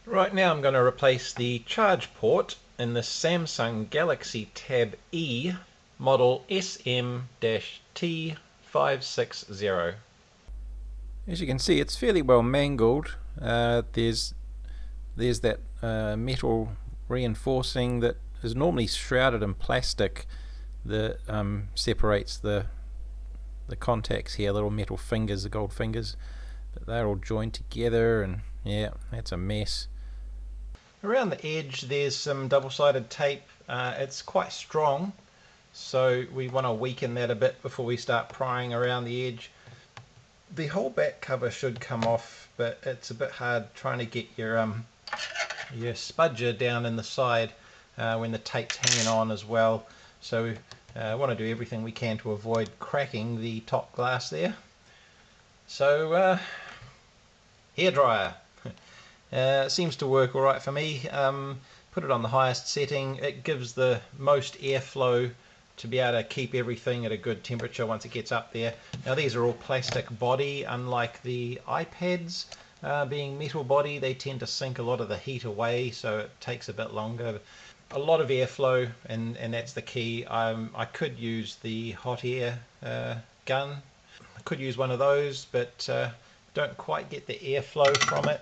Right now I'm going to replace the charge port in the Samsung Galaxy Tab-E model SM-T560. As you can see, it's fairly well mangled. There's that metal reinforcing that is normally shrouded in plastic that separates the contacts here, little metal fingers, the gold fingers, but they're all joined together, and yeah, that's a mess. Around the edge there's some double-sided tape. It's quite strong, so we want to weaken that a bit before we start prying around the edge. The whole back cover should come off, but it's a bit hard trying to get your spudger down in the side when the tape's hanging on as well. So I want to do everything we can to avoid cracking the top glass there. So hairdryer. Seems to work alright for me. Put it on the highest setting. It gives the most airflow to be able to keep everything at a good temperature once it gets up there. Now these are all plastic body, unlike the iPads being metal body. They tend to sink a lot of the heat away, so it takes a bit longer. A lot of airflow, and that's the key. I could use the hot air gun. I could use one of those, but don't quite get the airflow from it.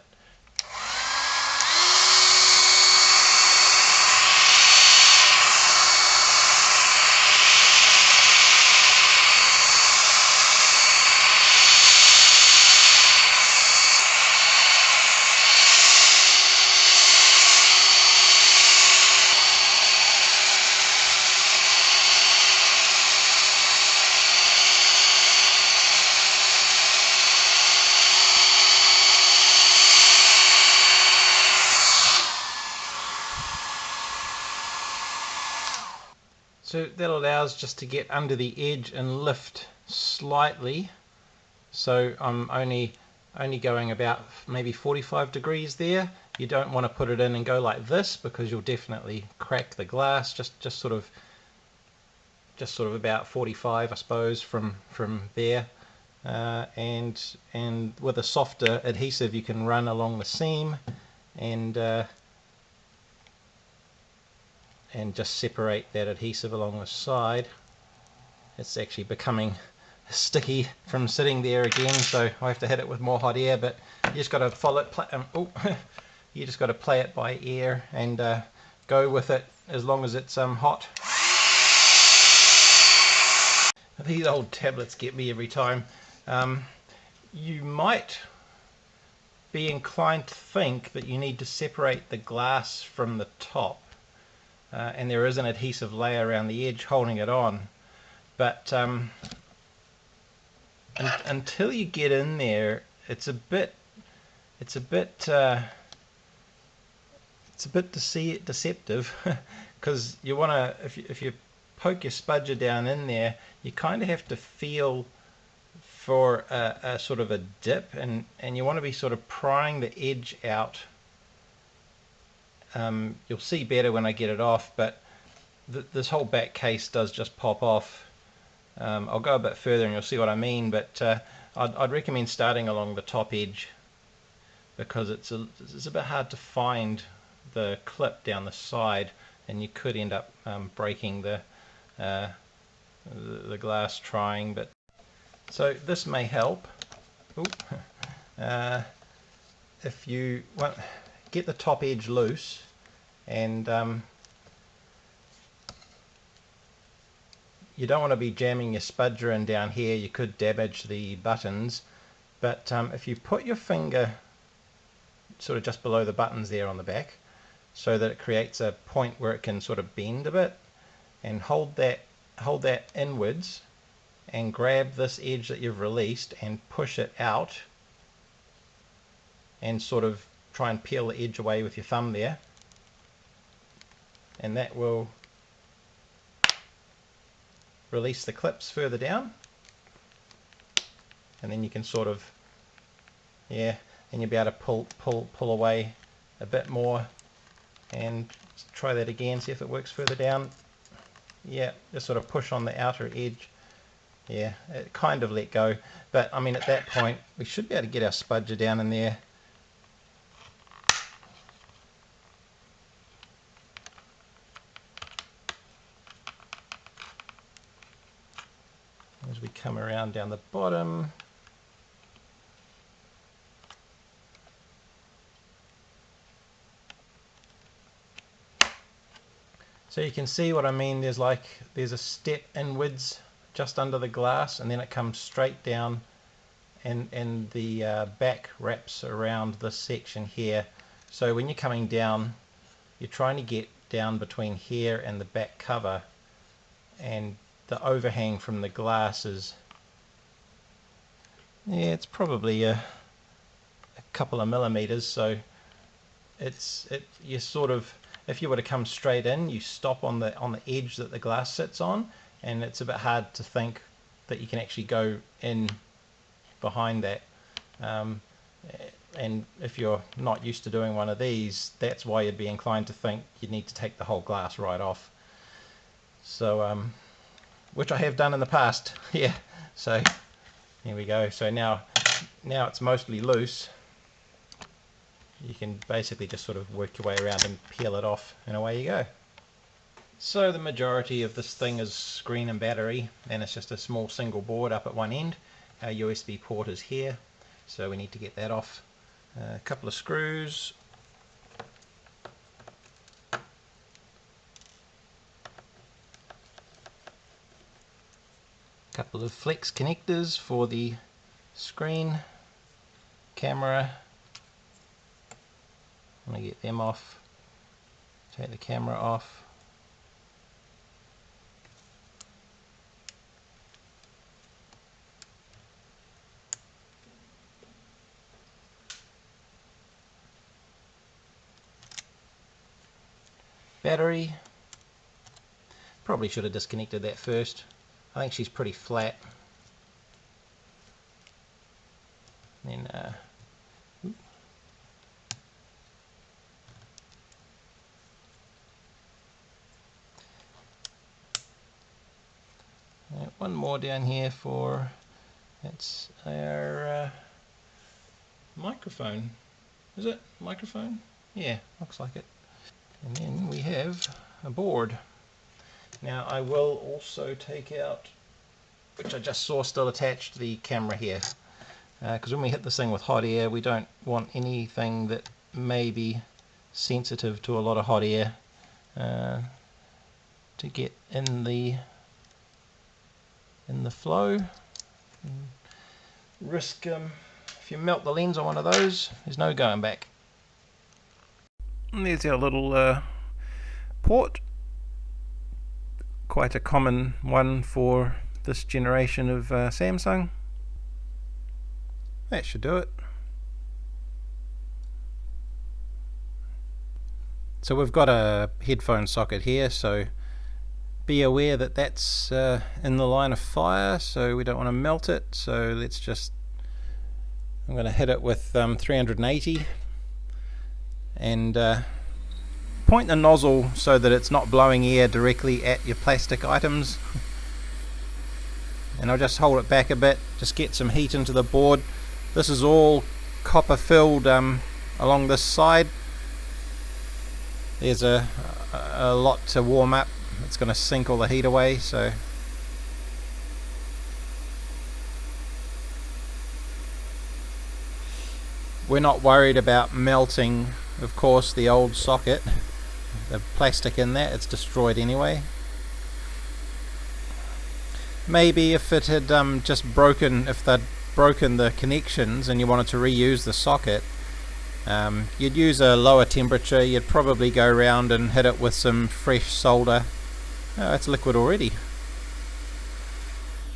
So that allows just to get under the edge and lift slightly. So I'm only going about maybe 45 degrees there. You don't want to put it in and go like this, because you'll definitely crack the glass. Just sort of about 45, I suppose, from there. And with a softer adhesive you can run along the seam and just separate that adhesive along the side. It's actually becoming sticky from sitting there again, so I have to hit it with more hot air, but you just got to follow it. You just got to play it by ear and go with it as long as it's hot. These old tablets get me every time. You might be inclined to think that you need to separate the glass from the top. And there is an adhesive layer around the edge holding it on, but until you get in there, it's a bit deceptive, because you want to, if you poke your spudger down in there, you kind of have to feel for a sort of a dip, and you want to be sort of prying the edge out. You'll see better when I get it off, but this whole back case does just pop off. I'll go a bit further and you'll see what I mean, but I'd recommend starting along the top edge, because it's a bit hard to find the clip down the side, and you could end up breaking the glass trying. But so this may help. If you want, get the top edge loose, and you don't want to be jamming your spudger in down here. You could damage the buttons, but if you put your finger sort of just below the buttons there on the back, so that it creates a point where it can sort of bend a bit, and hold that inwards, and grab this edge that you've released and push it out, and sort of try and peel the edge away with your thumb there, and that will release the clips further down, and then you can sort of, and you'll be able to pull away a bit more, and try that again, see if it works further down. Just sort of push on the outer edge. It kind of let go, but I mean, at that point we should be able to get our spudger down in there. come around down the bottom. So you can see what I mean. There's a step inwards just under the glass, and then it comes straight down, and the back wraps around this section here. So when you're coming down, you're trying to get down between here and the back cover, and the overhang from the glass is, yeah, it's probably a couple of millimeters. So you sort of, if you were to come straight in, you stop on the edge that the glass sits on, and it's a bit hard to think that you can actually go in behind that. And if you're not used to doing one of these, that's why you'd be inclined to think you need to take the whole glass right off. So, which I have done in the past. Yeah. So here we go. So now it's mostly loose. You can basically just sort of work your way around and peel it off, and away you go. So the majority of this thing is screen and battery, and it's just a small single board up at one end. Our USB port is here, so we need to get that off. A couple of screws. A couple of flex connectors for the screen, camera. I'm going to get them off, take the camera off. Battery, probably should have disconnected that first. I think she's pretty flat. Then one more down here for, that's our microphone. Is it microphone? Yeah, looks like it. And then we have a board. Now I will also take out, which I just saw still attached, the camera here, because when we hit this thing with hot air, we don't want anything that may be sensitive to a lot of hot air to get in the flow. Risk if you melt the lens on one of those, there's no going back. And there's our little port, quite a common one for this generation of Samsung. That should do it. So we've got a headphone socket here, so be aware that that's in the line of fire, so we don't want to melt it. So let's just, I'm going to hit it with 380 and point the nozzle so that it's not blowing air directly at your plastic items, and I'll just hold it back a bit, just get some heat into the board. This is all copper filled along this side. There's a lot to warm up. It's going to sink all the heat away, so we're not worried about melting, of course, the old socket. The plastic in that, it's destroyed anyway. Maybe if it had just broken, if they'd broken the connections and you wanted to reuse the socket, you'd use a lower temperature. You'd probably go around and hit it with some fresh solder. Oh, it's liquid already.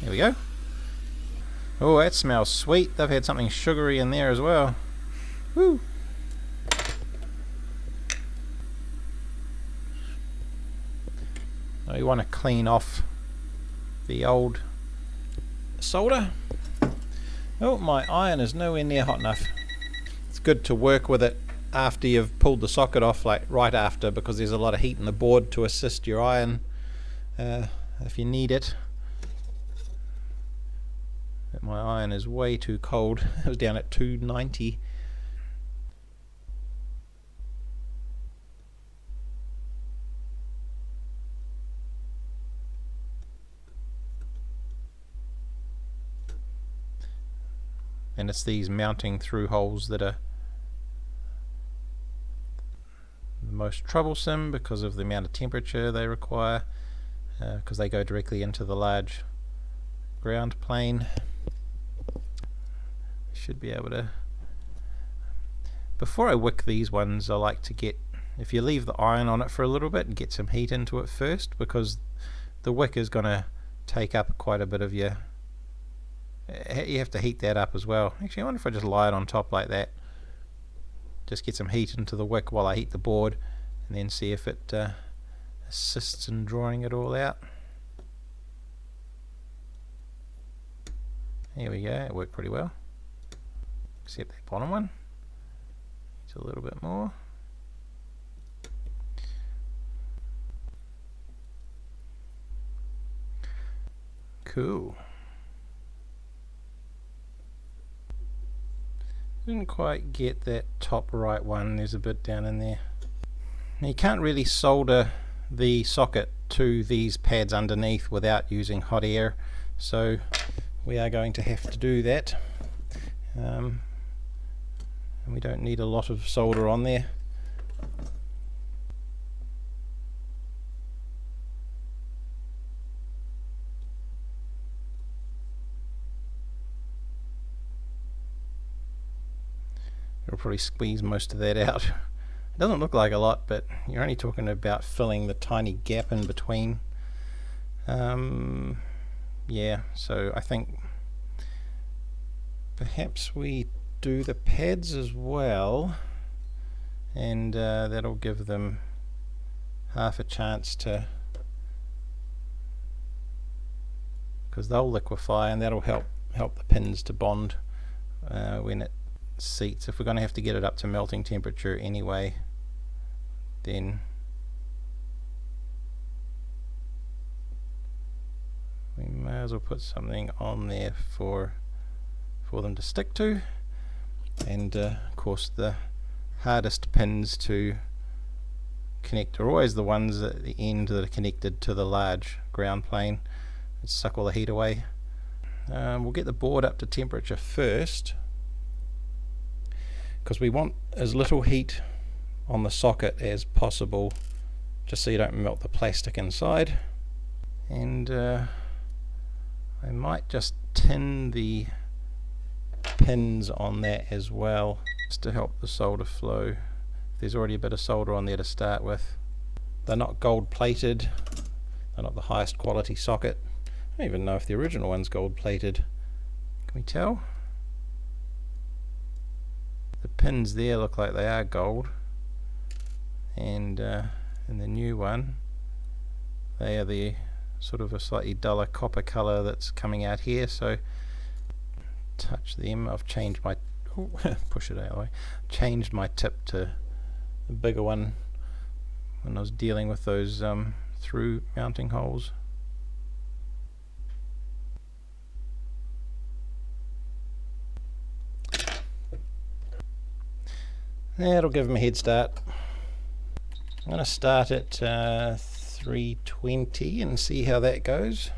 There we go. Oh, that smells sweet. They've had something sugary in there as well. Woo! Now you want to clean off the old solder. Oh, my iron is nowhere near hot enough. It's good to work with it after you've pulled the socket off, like right after, because there's a lot of heat in the board to assist your iron if you need it. But my iron is way too cold. It was down at 290. and it's these mounting through holes that are the most troublesome because of the amount of temperature they require, because they go directly into the large ground plane. Should be able to. Before I wick these ones, I like to get, if you leave the iron on it for a little bit and get some heat into it first, because the wick is going to take up quite a bit of your, you have to heat that up as well. Actually, I wonder if I just lie it on top like that, just get some heat into the wick while I heat the board, and then see if it assists in drawing it all out. Here we go, it worked pretty well, except that bottom one needs a little bit more. Cool. Didn't quite get that top right one, there's a bit down in there. Now you can't really solder the socket to these pads underneath without using hot air, so we are going to have to do that. And we don't need a lot of solder on there. It'll probably squeeze most of that out. It doesn't look like a lot, but you're only talking about filling the tiny gap in between. Yeah, so I think perhaps we do the pads as well, and that'll give them half a chance to, because they'll liquefy, and that'll help the pins to bond when it seats. If we're going to have to get it up to melting temperature anyway, then we may as well put something on there for them to stick to. And of course the hardest pins to connect are always the ones at the end that are connected to the large ground plane. Let's suck all the heat away. We'll get the board up to temperature first, because we want as little heat on the socket as possible, just so you don't melt the plastic inside. And I might just tin the pins on that as well, just to help the solder flow. There's already a bit of solder on there to start with. They're not gold plated, they're not the highest quality socket. I don't even know if the original one's gold plated. Can we tell? The pins there look like they are gold, and in the new one they are the sort of a slightly duller copper color that's coming out here. So touch them. I've changed my push it out of the way. Changed my tip to a bigger one when I was dealing with those through mounting holes. That'll give them a head start. I'm going to start at 320 and see how that goes.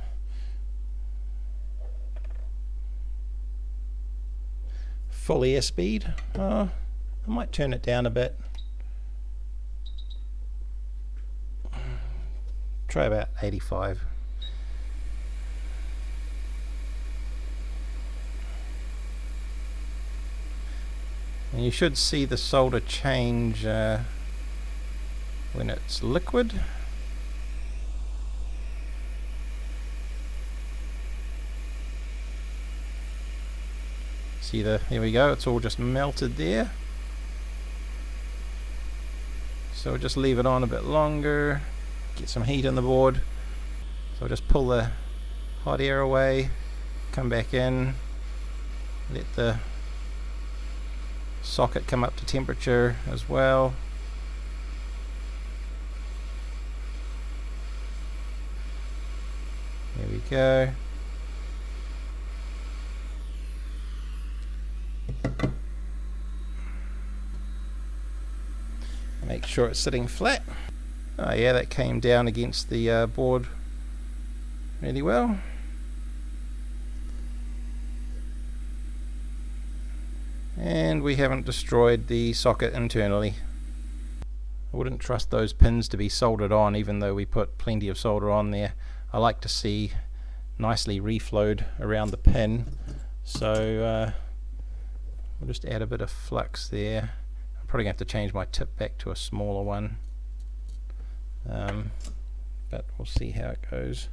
Full airspeed. I might turn it down a bit. Try about 85. And you should see the solder change when it's liquid. See there we go, it's all just melted there. So just leave it on a bit longer, get some heat in the board. So just pull the hot air away, come back in, let the socket come up to temperature as well. There we go. Make sure it's sitting flat. Oh yeah, that came down against the board really well. And we haven't destroyed the socket internally. I wouldn't trust those pins to be soldered on, even though we put plenty of solder on there. I like to see nicely reflowed around the pin, so we'll just add a bit of flux there. I'm probably going to have to change my tip back to a smaller one, but we'll see how it goes.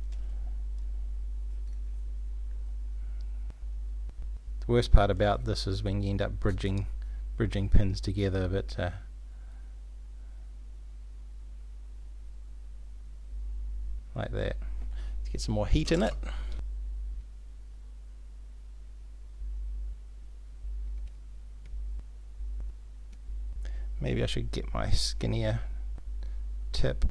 The worst part about this is when you end up bridging pins together, but like that. Let's get some more heat in it. Maybe I should get my skinnier tip.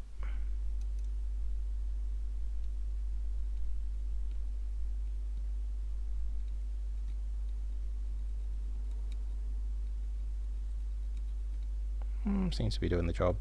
Seems to be doing the job.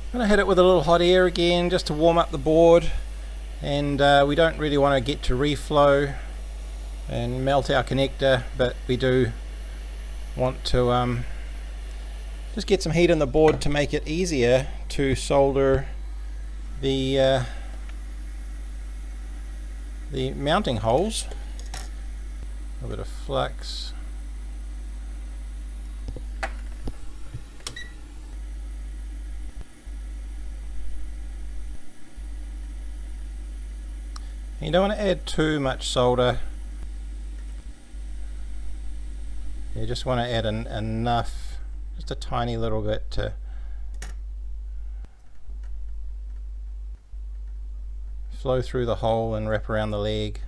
I'm going to hit it with a little hot air again just to warm up the board, and we don't really want to get to reflow and melt our connector, but we do want to just get some heat in the board to make it easier to solder the mounting holes. A bit of flux. You don't want to add too much solder. You just want to add enough, just a tiny little bit to flow through the hole and wrap around the leg.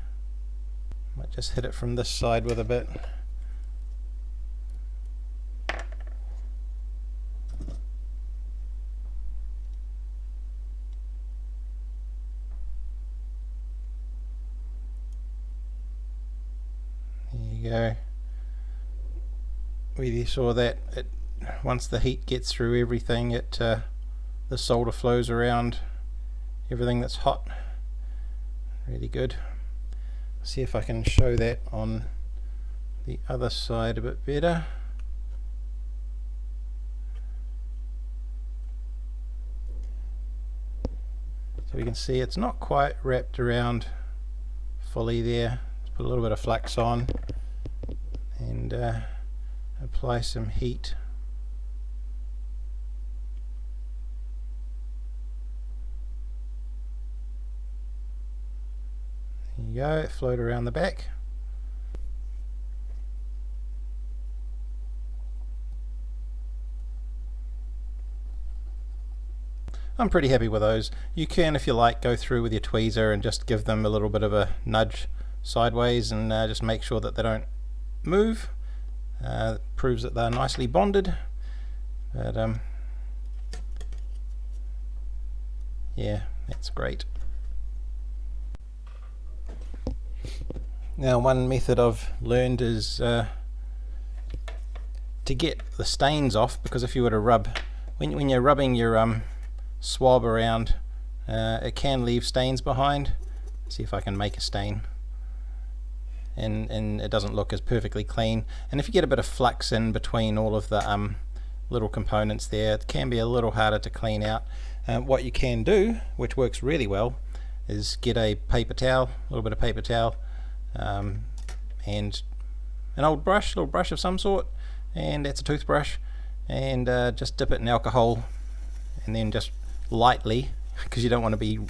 Might just hit it from this side with a bit. Go. We saw that once the heat gets through everything, the solder flows around everything that's hot. Really good. See if I can show that on the other side a bit better. So we can see it's not quite wrapped around fully there. Let's put a little bit of flux on and apply some heat. There you go, it flowed around the back. I'm pretty happy with those. You can, if you like, go through with your tweezer and just give them a little bit of a nudge sideways and just make sure that they don't move. It proves that they're nicely bonded, but yeah, that's great. Now, one method I've learned is to get the stains off, because if you were to rub, when you're rubbing your swab around, it can leave stains behind. Let's see if I can make a stain. And it doesn't look as perfectly clean, and if you get a bit of flux in between all of the little components there, it can be a little harder to clean out. What you can do, which works really well, is get a paper towel, a little bit of paper towel, and an old brush, little brush of some sort, and that's a toothbrush, and just dip it in alcohol, and then just lightly, because you don't want to be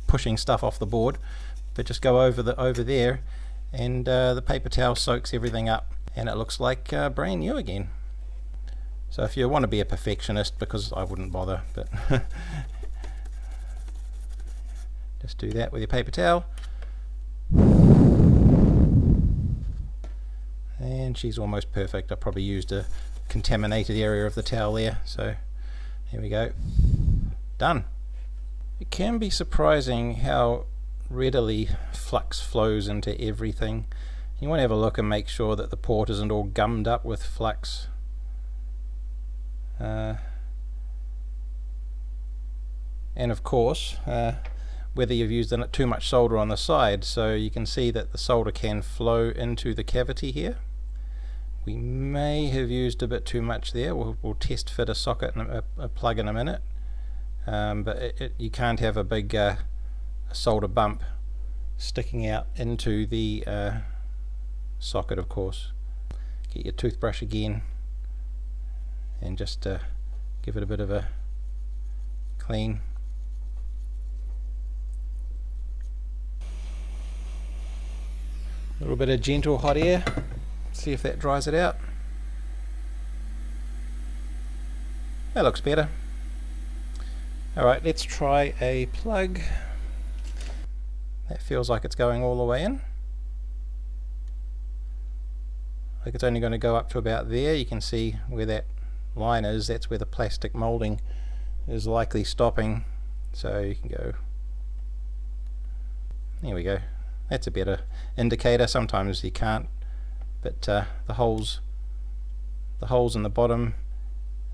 pushing stuff off the board, but just go over there, and the paper towel soaks everything up, and it looks like brand new again. So if you want to be a perfectionist, because I wouldn't bother, but just do that with your paper towel, and and she's almost perfect. I probably used a contaminated area of the towel there, so here we go, done. It can be surprising how readily flux flows into everything. You want to have a look and make sure that the port isn't all gummed up with flux. And of course, whether you've used too much solder on the side, so you can see that the solder can flow into the cavity here. We may have used a bit too much there. We'll test fit a socket and a plug in a minute, but you can't have a big solder bump sticking out into the socket, of course. Get your toothbrush again and just give it a bit of a clean. A little bit of gentle hot air, see if that dries it out. That looks better. Alright, let's try a plug. That feels like it's going all the way in. I think it's only going to go up to about there. You can see where that line is, that's where the plastic molding is likely stopping. So you can go, there we go. That's a better indicator. Sometimes you can't, but the holes in the bottom,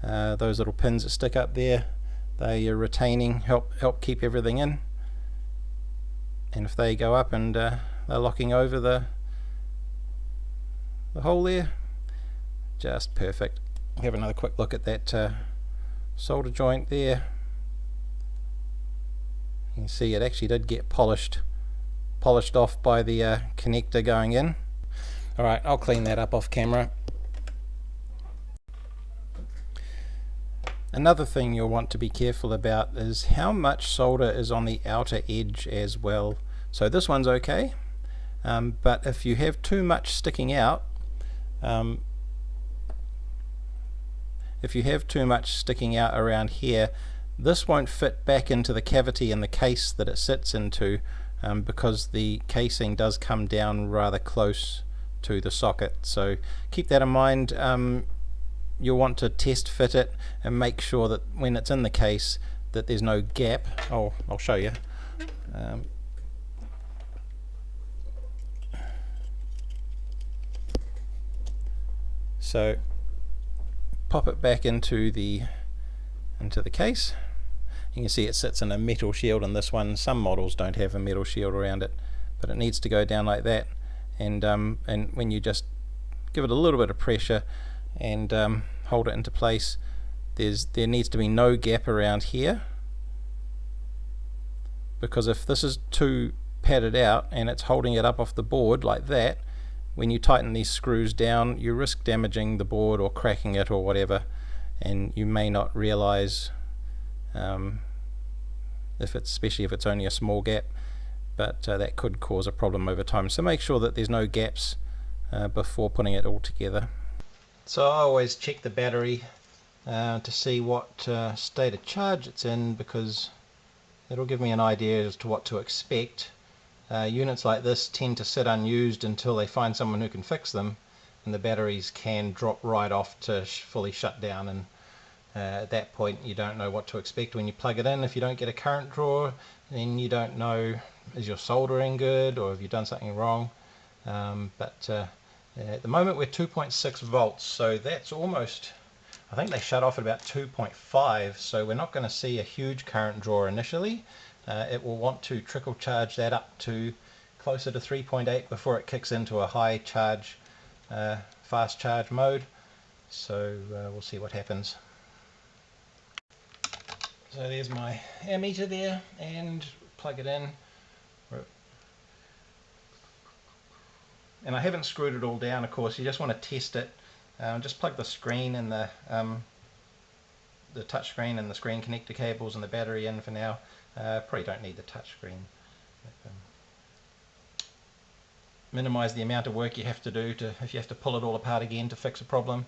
those little pins that stick up there, they are retaining, help keep everything in. And if they go up and they're locking over the hole there, just perfect. Have another quick look at that solder joint there. You can see it actually did get polished off by the connector going in. Alright, I'll clean that up off camera. Another thing you'll want to be careful about is how much solder is on the outer edge as well. So this one's okay, but if you have too much sticking out, around here, this won't fit back into the cavity in the case that it sits into, because the casing does come down rather close to the socket. So keep that in mind. You'll want to test fit it and make sure that when it's in the case that there's no gap. Oh, I'll show you. So pop it back into the case. You can see it sits in a metal shield in this one. Some models don't have a metal shield around it, but it needs to go down like that. And when you just give it a little bit of pressure and hold it into place, there needs to be no gap around here, because if this is too padded out and it's holding it up off the board like that, when you tighten these screws down, you risk damaging the board or cracking it or whatever, and you may not realize, especially if it's only a small gap, but that could cause a problem over time. So make sure that there's no gaps before putting it all together. So I always check the battery to see what state of charge it's in, because it'll give me an idea as to what to expect. Units like this tend to sit unused until they find someone who can fix them, and the batteries can drop right off to fully shut down, and at that point you don't know what to expect when you plug it in. If you don't get a current draw, then you don't know, is your soldering good or have you done something wrong. But at the moment we're 2.6 volts, so that's almost, I think they shut off at about 2.5, so we're not going to see a huge current draw initially. It will want to trickle charge that up to closer to 3.8 before it kicks into a high charge, fast charge mode. So we'll see what happens. So there's my ammeter there, and plug it in. And I haven't screwed it all down, of course. You just want to test it. Just plug the screen and the touch screen and the screen connector cables and the battery in for now. Probably don't need the touch screen. Minimize the amount of work you have to do if you have to pull it all apart again to fix a problem.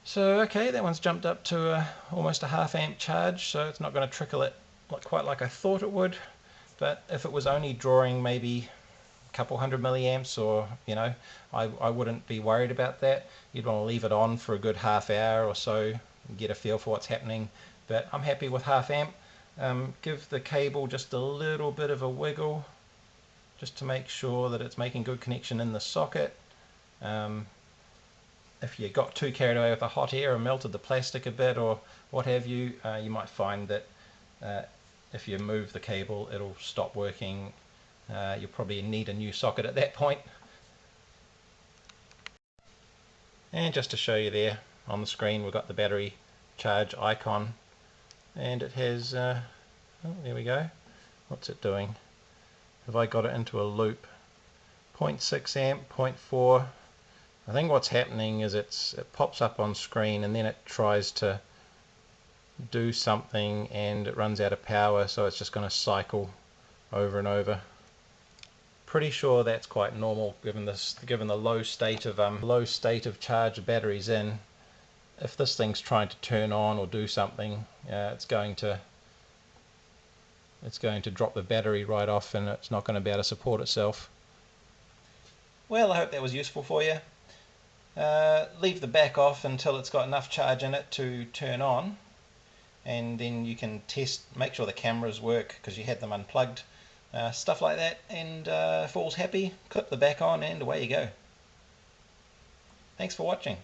So okay, that one's jumped up to almost a ½ amp charge, so it's not going to trickle it quite like I thought it would. But if it was only drawing maybe a couple hundred milliamps, or I wouldn't be worried about that. You'd want to leave it on for a good half hour or so and get a feel for what's happening, but I'm happy with half amp. Give the cable just a little bit of a wiggle just to make sure that it's making good connection in the socket. If you got too carried away with the hot air and melted the plastic a bit or what have you, you might find that if you move the cable it'll stop working. You'll probably need a new socket at that point. And just to show you there on the screen, we've got the battery charge icon, and it has oh, there we go. What's it doing? Have I got it into a loop? 0.6 amp, 0.4. I think what's happening is it pops up on screen and then it tries to do something and it runs out of power, so it's just going to cycle over and over. Pretty sure that's quite normal given the low state of charge the battery's in. If this thing's trying to turn on or do something, it's going to drop the battery right off, and it's not going to be able to support itself. Well, I hope that was useful for you. Leave the back off until it's got enough charge in it to turn on, and then you can make sure the cameras work because you had them unplugged, stuff like that, and if all's happy, clip the back on and away you go. Thanks for watching.